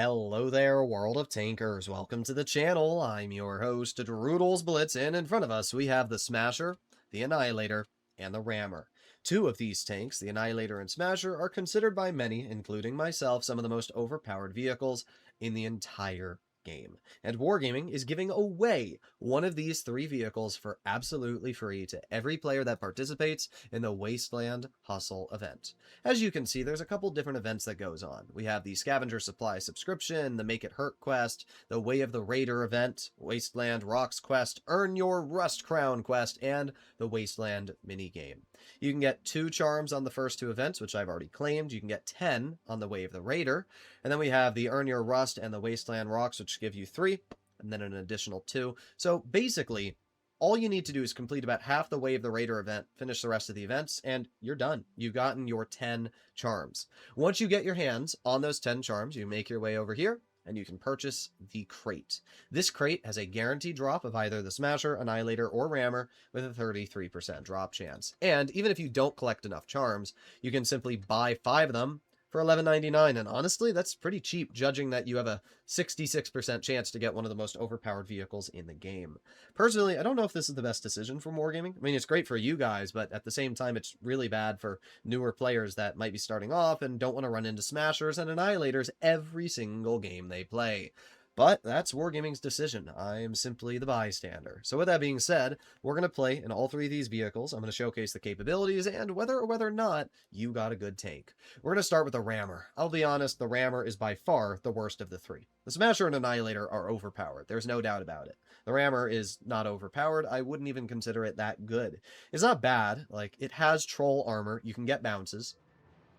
Hello there, world of tankers. Welcome to the channel. I'm your host, Droodles Blitz, and in front of us we have the Smasher, the Annihilator, and the Rammer. Two of these tanks, the Annihilator and Smasher, are considered by many, including myself, some of the most overpowered vehicles in the entire game. And Wargaming is giving away one of these three vehicles for absolutely free to every player that participates in the Wasteland Hustle event. As you can see, there's a couple different events that goes on. We have the Scavenger Supply subscription, the Make It Hurt quest, the Way of the Raider event, Wasteland Rocks quest, Earn Your Rust Crown quest, and the Wasteland minigame. You can get 2 charms on the first 2 events, which I've already claimed. You can get 10 on the Way of the Raider. And then we have the Earn Your Rust and the Wasteland Rocks, which give you 3, and then an additional 2. So basically, all you need to do is complete about half the Way of the Raider event, finish the rest of the events, and you're done. You've gotten your 10 charms. Once you get your hands on those 10 charms, you make your way over here, and you can purchase the crate. This crate has a guaranteed drop of either the Smasher, Annihilator, or Rammer with a 33% drop chance. And even if you don't collect enough charms, you can simply buy 5 of them for $11.99, and honestly, that's pretty cheap, judging that you have a 66% chance to get one of the most overpowered vehicles in the game. Personally, I don't know if this is the best decision for Wargaming. I mean, it's great for you guys, but at the same time, it's really bad for newer players that might be starting off and don't want to run into Smashers and Annihilators every single game they play. But that's Wargaming's decision. I am simply the bystander. So with that being said, we're going to play in all 3 of these vehicles. I'm going to showcase the capabilities and whether or not you got a good tank. We're going to start with the Rammer. I'll be honest, the Rammer is by far the worst of the 3. The Smasher and Annihilator are overpowered. There's no doubt about it. The Rammer is not overpowered. I wouldn't even consider it that good. It's not bad. Like, it has troll armor. You can get bounces.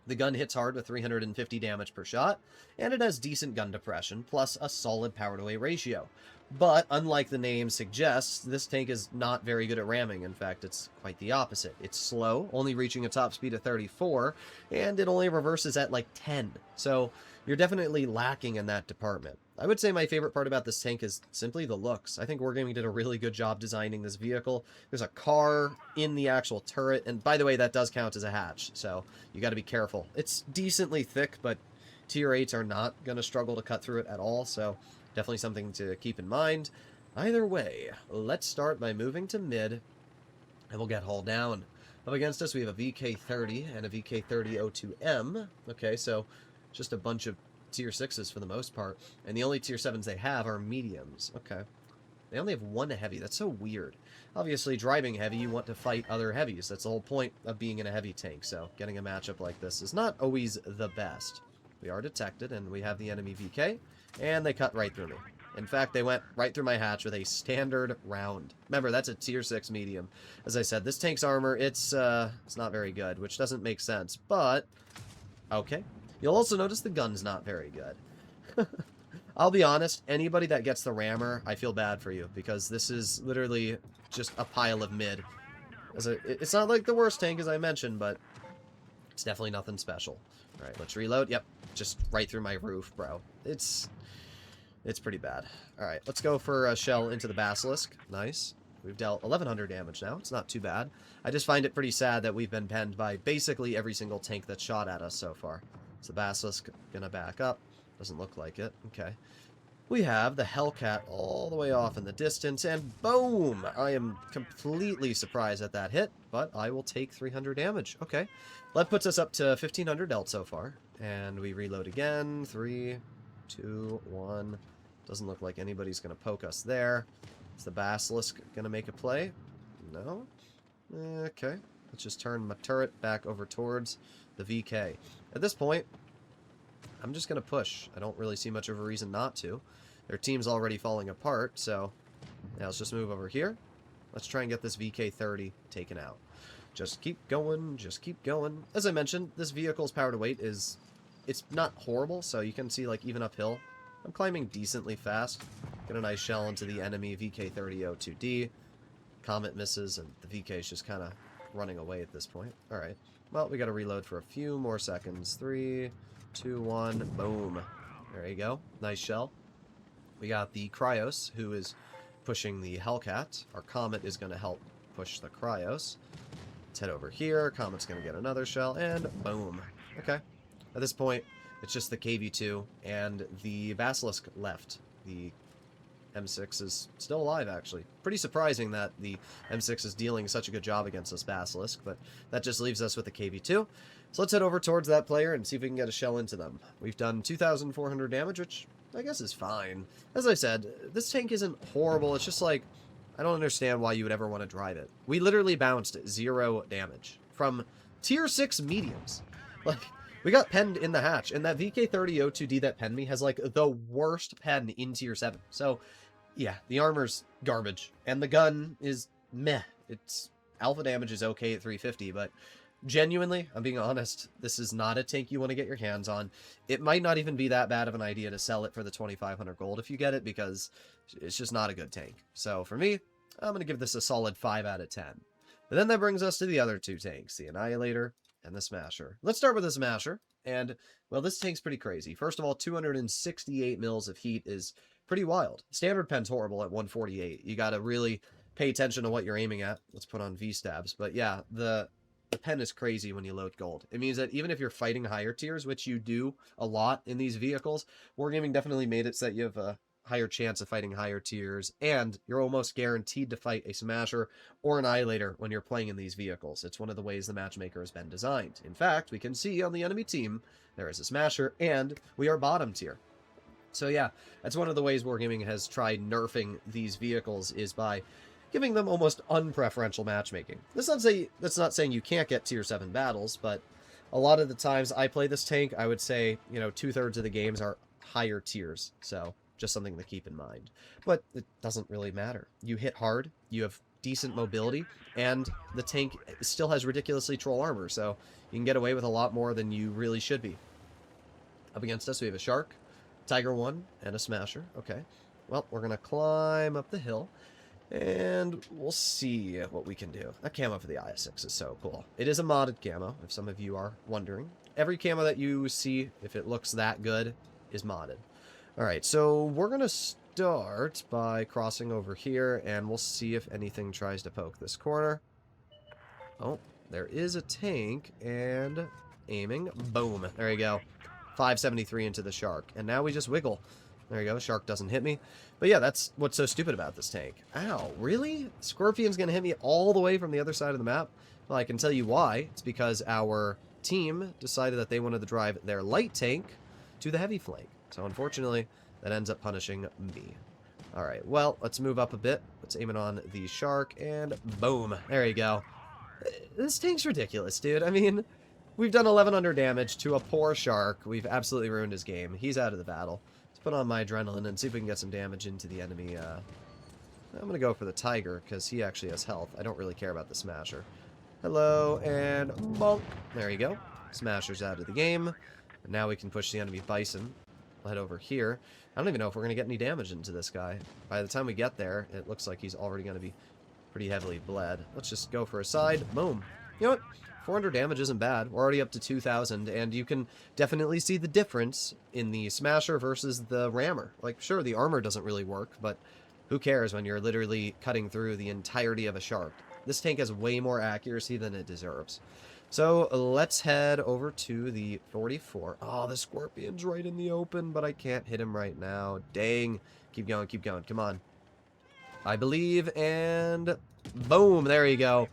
The gun hits hard with 350 damage per shot, and it has decent gun depression, plus a solid power-to-weight ratio. But, unlike the name suggests, this tank is not very good at ramming. In fact, it's quite the opposite. It's slow, only reaching a top speed of 34, and it only reverses at like 10. So, you're definitely lacking in that department. I would say my favorite part about this tank is simply the looks. I think Wargaming did a really good job designing this vehicle. There's a car in the actual turret, and by the way, that does count as a hatch, so you got to be careful. It's decently thick, but tier 8s are not going to struggle to cut through it at all, so definitely something to keep in mind. Either way, let's start by moving to mid, and we'll get hull down. Up against us, we have a VK30 and a VK30-02M. Okay, so just a bunch of tier 6s for the most part, and the only tier 7s they have are mediums. Okay. They only have 1 heavy. That's so weird. Obviously, driving heavy, you want to fight other heavies. That's the whole point of being in a heavy tank, so getting a matchup like this is not always the best. We are detected, and we have the enemy VK, and they cut right through me. In fact, they went right through my hatch with a standard round. Remember, that's a tier 6 medium. As I said, this tank's armor, it's not very good, which doesn't make sense, but okay. You'll also notice the gun's not very good. I'll be honest, anybody that gets the Rammer, I feel bad for you, because this is literally just a pile of mid. It's not like the worst tank, as I mentioned, but it's definitely nothing special. Alright, let's reload. Yep, just right through my roof, bro. It's pretty bad. Alright, let's go for a shell into the Basilisk. Nice. We've dealt 1100 damage now. It's not too bad. I just find it pretty sad that we've been penned by basically every single tank that's shot at us so far. So the Basilisk gonna back up. Doesn't look like it. Okay. We have the Hellcat all the way off in the distance, and boom! I am completely surprised at that hit, but I will take 300 damage. Okay. That puts us up to 1500 dealt so far. And we reload again. 3, 2, 1. Doesn't look like anybody's gonna poke us there. Is the Basilisk gonna make a play? No? Okay. Let's just turn my turret back over towards the VK. At this point, I'm just going to push. I don't really see much of a reason not to. Their team's already falling apart, so now let's just move over here. Let's try and get this VK30 taken out. Just keep going, just keep going. As I mentioned, this vehicle's power to weight it's not horrible, so you can see, like, even uphill, I'm climbing decently fast. Get a nice shell into the enemy VK30-02D. Comet misses, and the VK's just kind of running away at this point. Alright. Well, we got to reload for a few more seconds. 3, 2, 1, boom. There you go. Nice shell. We got the Cryos, who is pushing the Hellcat. Our Comet is going to help push the Cryos. Let's head over here. Comet's going to get another shell, and boom. Okay. At this point, It's just the KV-2 and the Basilisk left. The M6 is still alive, actually. Pretty surprising that the M6 is dealing such a good job against this Basilisk, but that just leaves us with the KV-2. So let's head over towards that player and see if we can get a shell into them. We've done 2,400 damage, which I guess is fine. As I said, this tank isn't horrible. It's just like, I don't understand why you would ever want to drive it. We literally bounced 0 damage from tier 6 mediums. Like, we got penned in the hatch, and that VK3002D that penned me has, like, the worst pen in tier 7. So, yeah, the armor's garbage, and the gun is meh. It's alpha damage is okay at 350, but genuinely, I'm being honest, this is not a tank you want to get your hands on. It might not even be that bad of an idea to sell it for the 2,500 gold if you get it, because it's just not a good tank. So for me, I'm going to give this a solid 5 out of 10. But then that brings us to the other two tanks, the Annihilator and the Smasher. Let's start with the Smasher, and, well, this tank's pretty crazy. First of all, 268 mils of heat is pretty wild. Standard pen's horrible at 148. You got to really pay attention to what you're aiming at. Let's put on V-stabs. But yeah, the pen is crazy when you load gold. It means that even if you're fighting higher tiers, which you do a lot in these vehicles, Wargaming definitely made it so that you have a higher chance of fighting higher tiers, and you're almost guaranteed to fight a Smasher or an Annihilator when you're playing in these vehicles. It's one of the ways the matchmaker has been designed. In fact, we can see on the enemy team, there is a Smasher, and we are bottom tier. So yeah, that's one of the ways Wargaming has tried nerfing these vehicles, is by giving them almost unpreferential matchmaking. That's not saying you can't get tier 7 battles, but a lot of the times I play this tank, I would say, you know, 2/3 of the games are higher tiers, so just something to keep in mind. But it doesn't really matter. You hit hard, you have decent mobility, and the tank still has ridiculously troll armor, so you can get away with a lot more than you really should be. Up against us, we have a Shark, Tiger 1, and a Smasher. Okay. Well, we're going to climb up the hill, and we'll see what we can do. That camo for the IS-6 is so cool. It is a modded camo, if some of you are wondering. Every camo that you see, if it looks that good, is modded. Alright, so we're going to start by crossing over here, and we'll see if anything tries to poke this corner. Oh, there is a tank, and aiming. Boom. There you go. 573 into the Shark. And now we just wiggle. There you go. Shark doesn't hit me. But yeah, that's what's so stupid about this tank. Ow, really? Scorpion's going to hit me all the way from the other side of the map? Well, I can tell you why. It's because our team decided that they wanted to drive their light tank to the heavy flank. So unfortunately, that ends up punishing me. Alright, well, let's move up a bit. Let's aim it on the Shark, and boom. There you go. This tank's ridiculous, dude. I mean, we've done 1,100 damage to a poor Shark. We've absolutely ruined his game. He's out of the battle. Let's put on my adrenaline and see if we can get some damage into the enemy. I'm going to go for the Tiger, because he actually has health. I don't really care about the Smasher. Hello, and bonk. There you go. Smasher's out of the game. And now we can push the enemy Bison. We'll head over here. I don't even know if we're going to get any damage into this guy. By the time we get there, it looks like he's already going to be pretty heavily bled. Let's just go for a side. Boom. You know what? 400 damage isn't bad. We're already up to 2,000, and you can definitely see the difference in the Smasher versus the Rammer. Like, sure, the armor doesn't really work, but who cares when you're literally cutting through the entirety of a Shark? This tank has way more accuracy than it deserves. So let's head over to the 44. Oh, the Scorpion's right in the open, but I can't hit him right now. Dang. Keep going, keep going. Come on. I believe, and boom, there you go.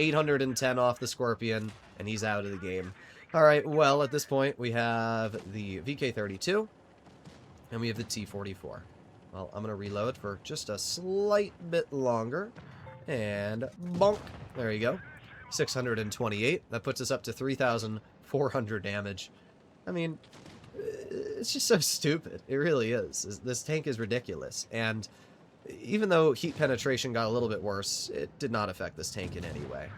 810 off the Scorpion, and he's out of the game. Alright, well, at this point, we have the VK32, and we have the T44. Well, I'm going to reload for just a slight bit longer, and bonk. There you go. 628. That puts us up to 3,400 damage. I mean, it's just so stupid. It really is. This tank is ridiculous. And even though heat penetration got a little bit worse, it did not affect this tank in any way.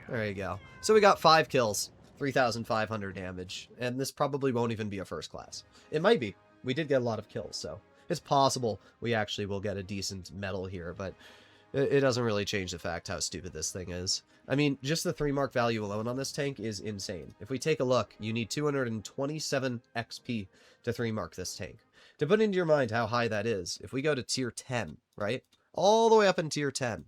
There you go. So we got 5 kills, 3,500 damage, and this probably won't even be a first class. It might be. We did get a lot of kills, so it's possible we actually will get a decent medal here, but it doesn't really change the fact how stupid this thing is. I mean, just the 3 mark value alone on this tank is insane. If we take a look, you need 227 XP to 3 mark this tank. To put into your mind how high that is, if we go to tier 10, right? All the way up in tier 10,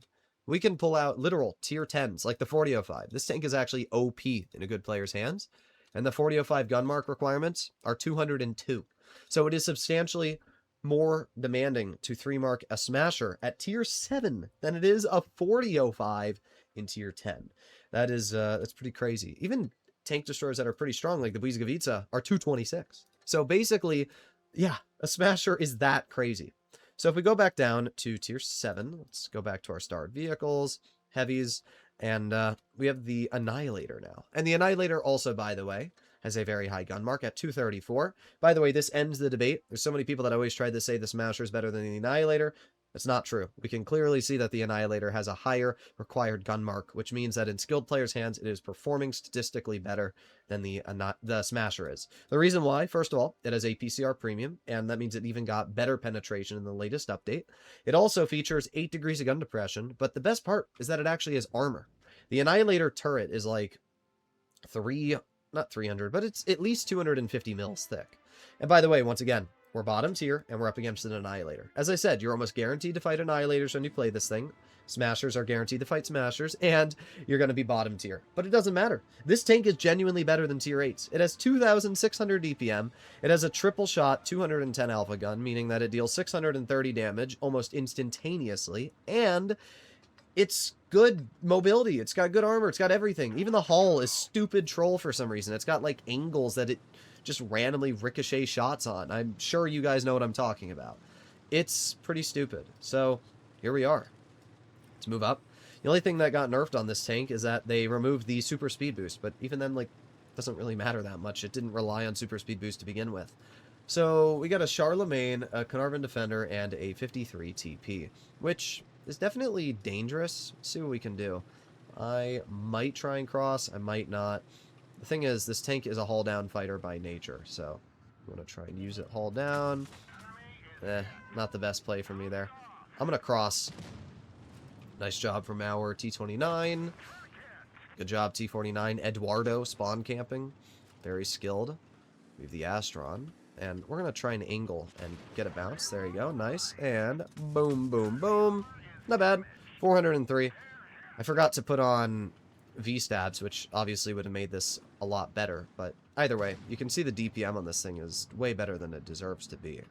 we can pull out literal tier 10s, like the 4005. This tank is actually OP in a good player's hands. And the 4005 gun mark requirements are 202. So it is substantially more demanding to 3-mark a Smasher at tier 7 than it is a 4005 in tier 10. That's pretty crazy. Even tank destroyers that are pretty strong, like the Błyskawica, are 226. So basically, yeah, a Smasher is that crazy. So if we go back down to tier 7, let's go back to our starred vehicles, heavies, and we have the Annihilator now. And the Annihilator also, by the way, has a very high gun mark at 234. By the way, this ends the debate. There's so many people that always try to say the Smasher is better than the Annihilator. That's not true. We can clearly see that the Annihilator has a higher required gun mark, which means that in skilled players' hands, it is performing statistically better than the Smasher is. The reason why, first of all, it has a PCR premium, and that means it even got better penetration in the latest update. It also features 8 degrees of gun depression, but the best part is that it actually has armor. The Annihilator turret is like not 300, but it's at least 250 mils thick. And by the way, once again, we're bottom tier, and we're up against an Annihilator. As I said, you're almost guaranteed to fight Annihilators when you play this thing. Smashers are guaranteed to fight Smashers, and you're going to be bottom tier. But it doesn't matter. This tank is genuinely better than tier 8s. It has 2,600 DPM. It has a triple shot 210 alpha gun, meaning that it deals 630 damage almost instantaneously, and it's good mobility. It's got good armor. It's got everything. Even the hull is stupid troll for some reason. It's got like angles that it just randomly ricochet shots on. I'm sure you guys know what I'm talking about. It's pretty stupid. So here we are. Let's move up. The only thing that got nerfed on this tank is that they removed the super speed boost, but even then, like, doesn't really matter that much. It didn't rely on super speed boost to begin with. So we got a Charlemagne, a Carnarvon Defender, and a 53 TP, which is definitely dangerous. Let's see what we can do. I might try and cross. I might not. The thing is, this tank is a hull down fighter by nature, so I'm going to try and use it hull down. Not the best play for me there. I'm going to cross. Nice job from our T29. Good job, T49. Eduardo spawn camping. Very skilled. We have the Astron. And we're going to try and angle and get a bounce. There you go. Nice. And boom, boom, boom. Not bad. 403. I forgot to put on V-stabs, which obviously would have made this a lot better. But either way, you can see the DPM on this thing is way better than it deserves to be.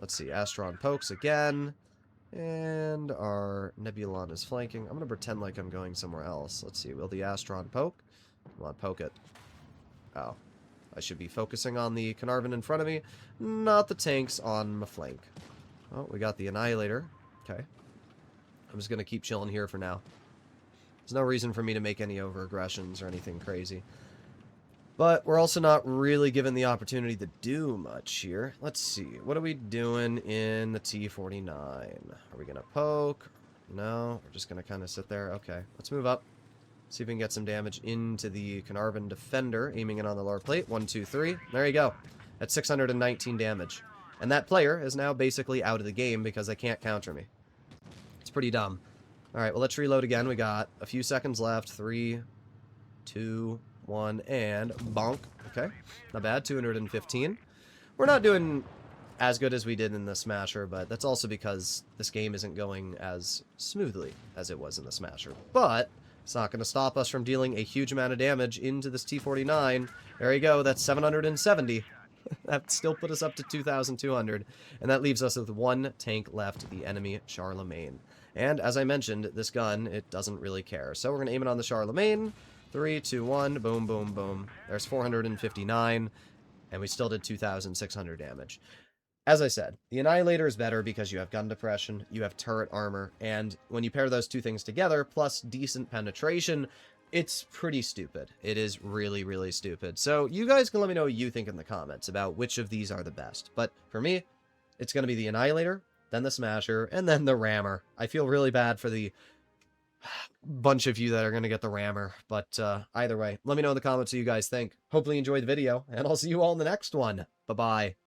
Let's see. Astron pokes again. And our Nebulon is flanking. I'm going to pretend like I'm going somewhere else. Let's see. Will the Astron poke? Come on, poke it. Oh. I should be focusing on the Carnarvon in front of me, not the tanks on my flank. Oh, we got the Annihilator. Okay. I'm just going to keep chilling here for now. There's no reason for me to make any over-aggressions or anything crazy. But we're also not really given the opportunity to do much here. Let's see. What are we doing in the T49? Are we going to poke? No. We're just going to kind of sit there. Okay. Let's move up. See if we can get some damage into the Carnarvon Defender, aiming it on the lower plate. 1, 2, 3. There you go. That's 619 damage. And that player is now basically out of the game because they can't counter me. It's pretty dumb. Alright, well, let's reload again. We got a few seconds left. 3, 2, 1, and bonk. Okay, not bad. 215. We're not doing as good as we did in the Smasher, but that's also because this game isn't going as smoothly as it was in the Smasher. But it's not going to stop us from dealing a huge amount of damage into this T49. There you go. That's 770. That still put us up to 2,200. And that leaves us with one tank left, the enemy Charlemagne. And as I mentioned, this gun, it doesn't really care. So we're going to aim it on the Charlemagne. 3, 2, 1. Boom, boom, boom. There's 459. And we still did 2,600 damage. As I said, the Annihilator is better because you have gun depression, you have turret armor, and when you pair those two things together, plus decent penetration, it's pretty stupid. It is really, really stupid. So you guys can let me know what you think in the comments about which of these are the best. But for me, it's going to be the Annihilator, then the Smasher, and then the Rammer. I feel really bad for the bunch of you that are going to get the Rammer, but either way, let me know in the comments what you guys think. Hopefully you enjoyed the video, and I'll see you all in the next one. Bye-bye.